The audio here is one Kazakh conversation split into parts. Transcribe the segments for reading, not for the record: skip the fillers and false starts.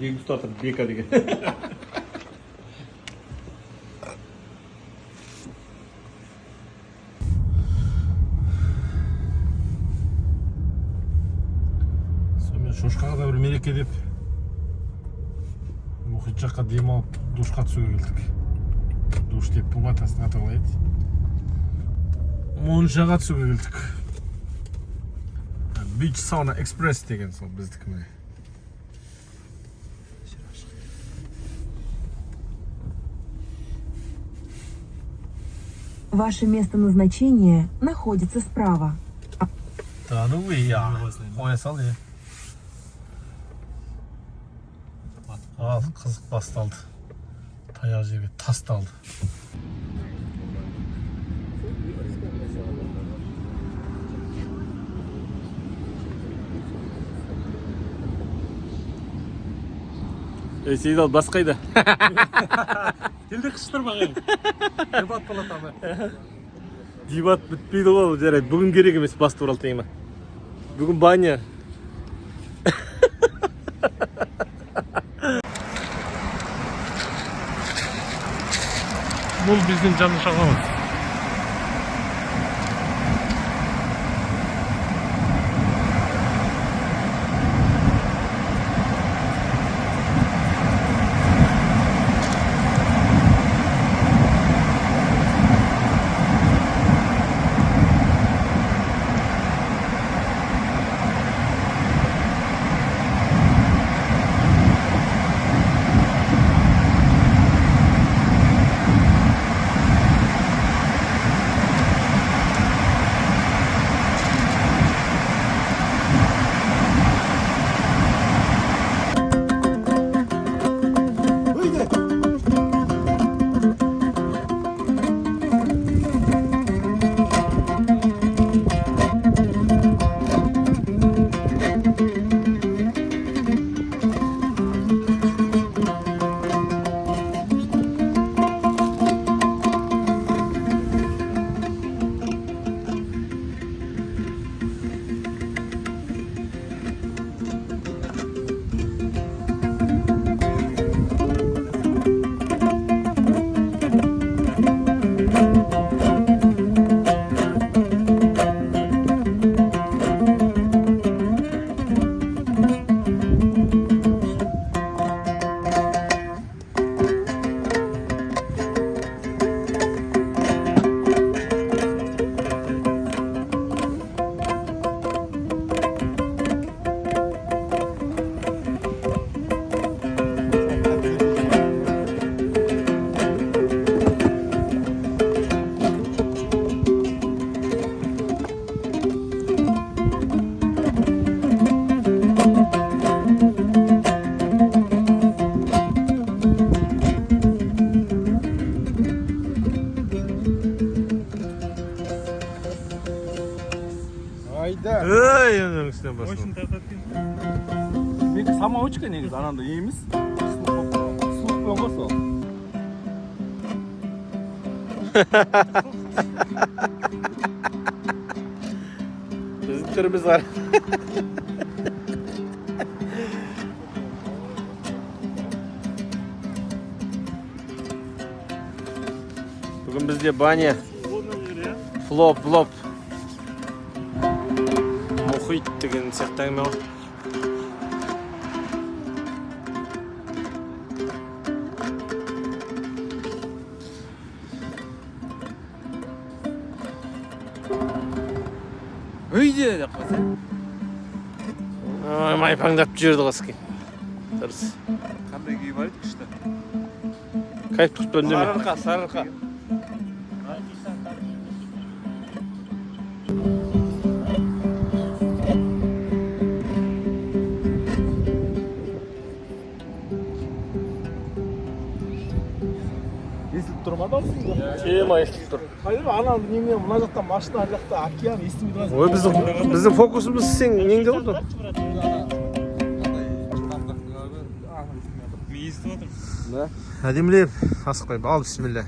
Дегустатор бека деген. Сонымен Шошқаға да бір мереке деп мұхит жаққа демалып душқа түсуге келдік. Душ деп бұл батасын аталайды. Моншаға түсуге келдік. Beach Sauna Express деген сол біздікі міне. Ваше место назначения находится справа. Да, ну вы я. Қоя сал, е. Ал, қызық басталды. Таяқ жерге тасталды. Сейдал басқайда. Келді қыштырмаған. Дебат болады ама. Дебат бітпейді ғой, жарайды. Бүгін керек емес бас туралы тема. Бүгін баня. Бұл біздің жанды шағамыз. Ей, оның үстінен басын. Менікі самоучка негізі, ананда емес. Суықпен қосу. Біздің түріміз бар. Бүгін бізде баня. Флоп. Мұхит деген сияқты әңгіме ғой. Өйде деп қойса. Майпаңдап жүрді қасқи. Дұрыс. Қандай күй бар еді күшті? Кайф тұқты өндеме. Сарырқа. Естіліп тұрмады ау сізге? Тема естіліп тұр. Қайыр ана немен мына жақтан машина ар жақта океан естімейді ма? Ой, біздің фокусымыз сен неңде ғой? Мен естіп отырмын. Да. Әдемілеп асықпай. Ал бисмилля.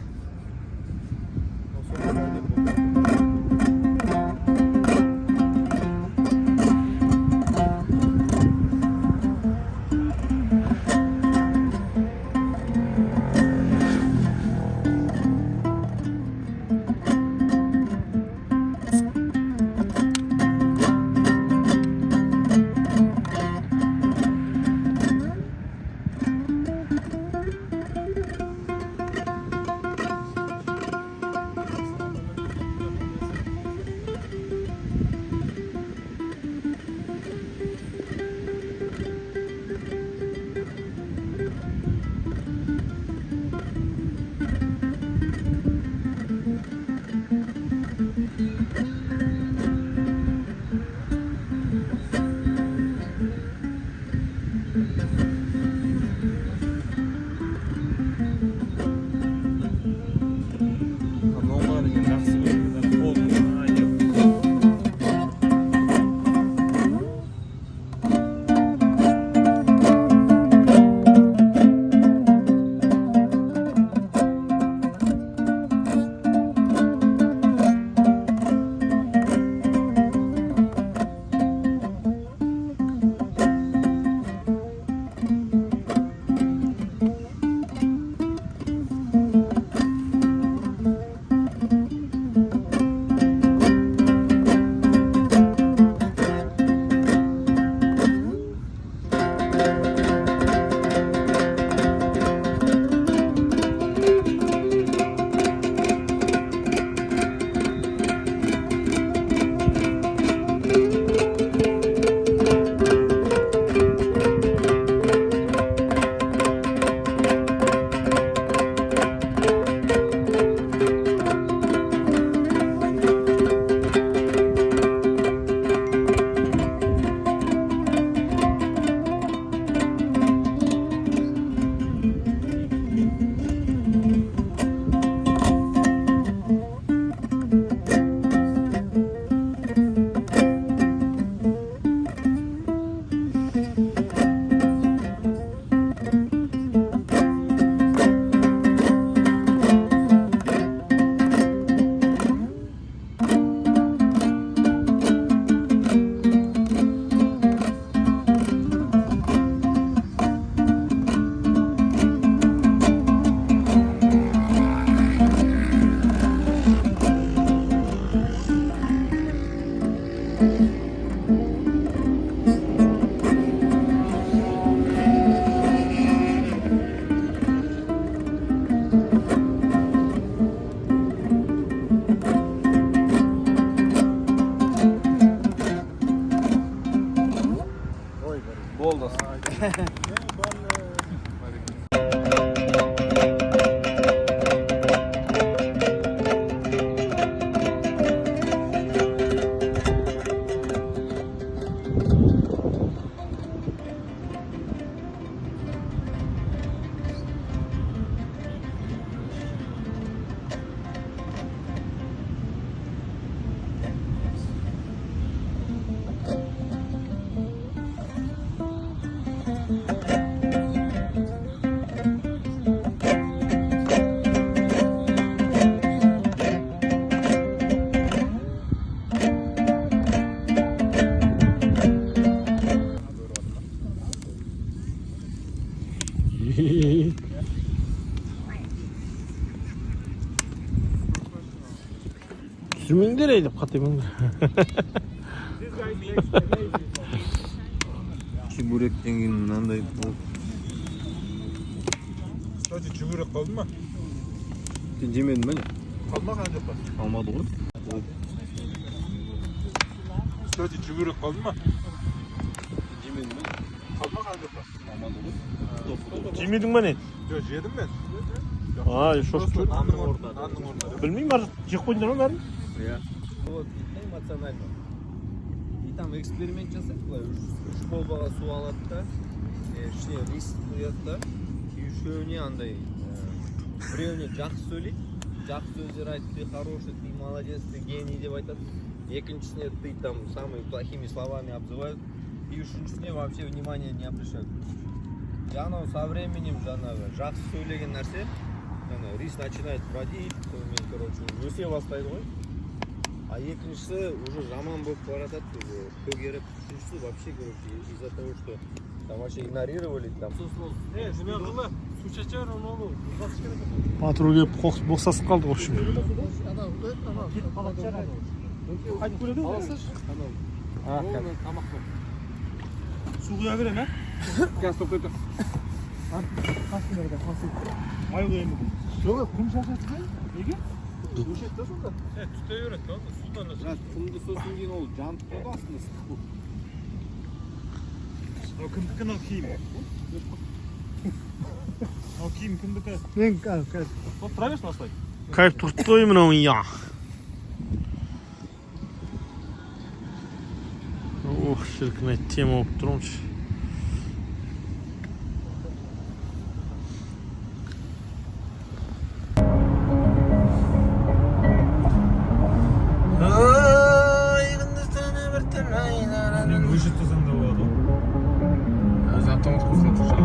Болды. Sürmеңдер деп қатаймын. Чебуректен кейін мынандай Кстати, жүгірек қалды ма? сен жемедің ба не? Қалмаған жоқ па? Алмады ғой. Кстати, жүгірек қалды ма? Жемедің ба не? Қалмаған жоқ па? Алмады ғой. Жемедің ба не? Жоқ, жедім мен. Шоқ Нанның орнында. білмеймін, арғы жек қойдыңдар ма бәрін? Иә. Вот, эмоционально. И там эксперимент жасайды, былай үш колбаға су алады да, ішіне рис құяды да, и үшеуіне андай, біреуіне жақсы сөйлейді, жақсы сөздер айтып, ты хороший, ты молодец, ты гений деп айтады. Екіншісіне ты там самыми плохими словами обзывают, и үшіншісіне вообще внимания не обращают. Анау со временем жаңағы жақсы сөйлеген нәрсе, рис начинает бродить, сонымен, короче, өсе бастайды ғой. А екіншісі уже жаман болып баратады, көгеріп, үшіншісі вообще, короче, из-за того, что там вообще игнорировали, там. Патрульге босасып қалды ғой үшін. Су құя берем, Газ тоқтайды. Май құяйын. Жоқ, күн шашасыз ба? Неге? Өшеді да сонда. Түте береді да, судан Құмды сосын кейін ол жанып қойды астында ыстық болып. Кімдікі мынау киім? Мынау киім кімдікі? Тұра берсін осылай. Кайф тұрды ғой мынау я. Ох, шіркін ай, тема болып тұрмыншы. Мен өшетті заңда болады ғой. Өзі автомат қосылады.